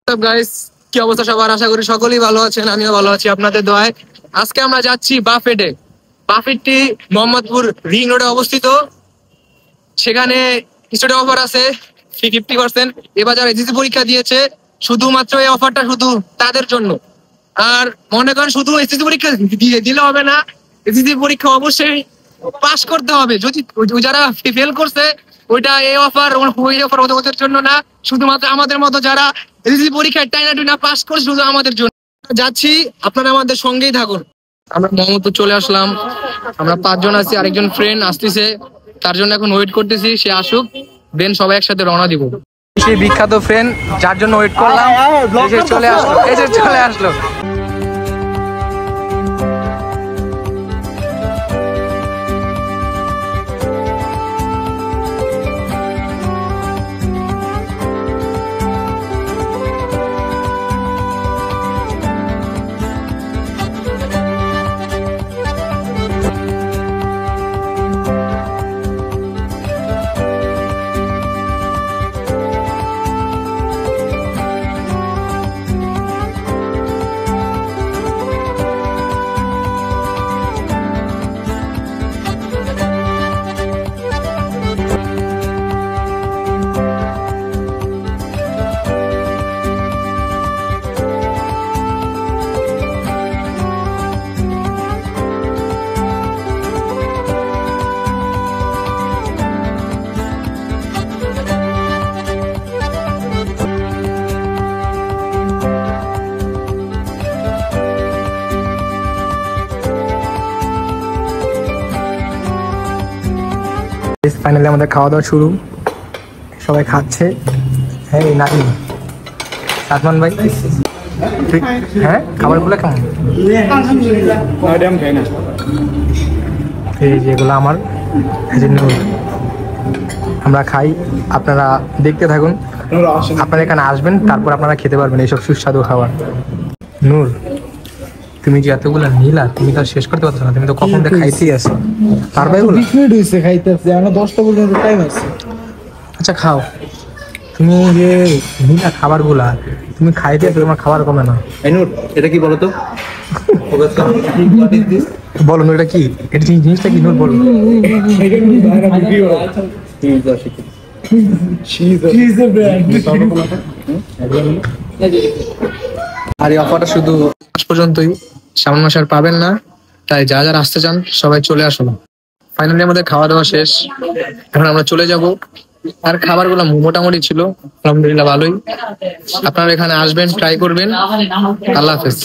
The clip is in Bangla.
গাইস, কি অবস্থা সবার? আশা করি সকলেই ভালো আছেন, আমিও ভালো আছি আপনাদের দোয়ায়। আজকে আমরা যাচ্ছি বাফেটে। বাফেটটি মোহাম্মদপুর রিং রোডে অবস্থিত। সেখানে স্টুডেন্ট অফার আছে 50%। এবার যারা এসএসসি পরীক্ষা দিয়েছে শুধুমাত্র এই অফারটা শুধু তাদের জন্য। আর মনে করেন শুধু এসএসসি পরীক্ষা দিলে হবে না, এসএসসি পরীক্ষা অবশ্যই পাস করতে হবে। যদি যারা ফেল করছে ওইটা এই অফার ওই অফার ওদের জন্য না, শুধুমাত্র আমাদের মতো যারা এসএসসি পরীক্ষায় টাইনা পাস করছে শুধু আমাদের জন্য। যাচ্ছি, আপনারা আমাদের সঙ্গেই থাকুন। আমরা মোহাম্মদপুর চলে আসলাম। আমরা 5 জন আছি, আরেকজন ফ্রেন্ড আসতেছে, তার জন্য এখন ওয়েট করতেছি, সে আসুক, দেন সবাই একসাথে রওনা দিব। সেই বিখ্যাত ফ্রেন্ড যার জন্য ওয়েট করলাম চলে আসলো। ফাইনালি আমাদের খাওয়া দাওয়া শুরু, সবাই খাচ্ছে। হ্যাঁ নাকি সাদমান ভাই, হ্যাঁ খাবারগুলো কেমন? এই যেগুলো আমার, আমরা খাই, আপনারা দেখতে থাকুন। আপনারা এখানে আসবেন, তারপর আপনারা খেতে পারবেন এইসব সুস্বাদু খাবার। নূর, তুমি যে এতগুলো নিলা, তুমি তো শেষ করতে পারছো না, তুমি তো কখন খাইতেই আছো। পারবে? 20 মিনিট হইছে খাইতেছি, আমরা 10টা পর্যন্ত টাইম আছে। আচ্ছা খাও, তুমি যে নিলা খাবারগুলা, তুমি খাইতে তোমার খাবার কমে না। নূর, এটা কি বলো তো? বলো নূর, এটা কি? এটা জিনিসটা কি নূর বলো? আর এই অফারটা শুধু আজ পর্যন্তই, সামনের মাসে আর পাবেন না। তাই যারা যারা আসতে চান সবাই চলে আসুন। ফাইনালি আমাদের খাওয়া দাওয়া শেষ, এখন আমরা চলে যাব। আর খাবারগুলো মোটামুটি ছিল, আলহামদুলিল্লাহ ভালোই। আপনারা এখানে আসবেন, ট্রাই করবেন। আল্লাহ হাফেজ।